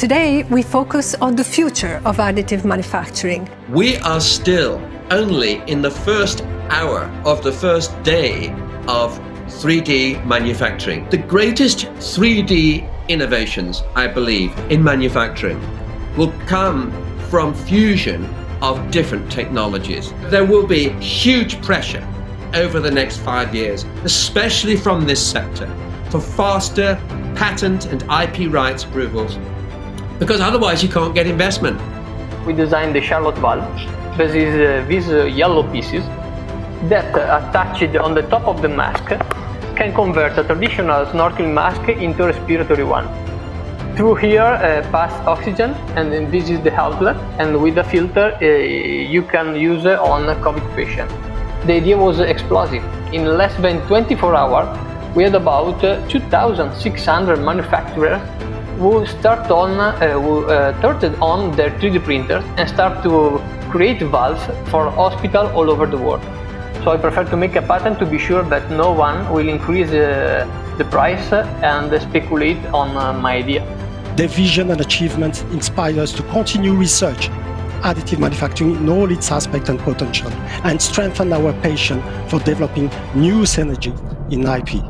Today, we focus on the future of additive manufacturing. We are still only in the first hour of the first day of 3D manufacturing. The greatest 3D innovations, I believe, in manufacturing will come from fusion of different technologies. There will be huge pressure over the next 5 years, especially from this sector, for faster patent and IP rights approvals, because otherwise you can't get investment. We designed the Charlotte valve. This is these yellow pieces that attached on the top of the mask can convert a traditional snorkeling mask into a respiratory one. Through here pass oxygen, and then this is the outlet, and with the filter you can use on a COVID patient. The idea was explosive. In less than 24 hours, we had about 2,600 manufacturers who started on their 3D printers and start to create valves for hospitals all over the world. So I prefer to make a patent to be sure that no one will increase the price and speculate on my idea. Their vision and achievements inspire us to continue research additive manufacturing in all its aspects and potential, and strengthen our passion for developing new synergy in IP.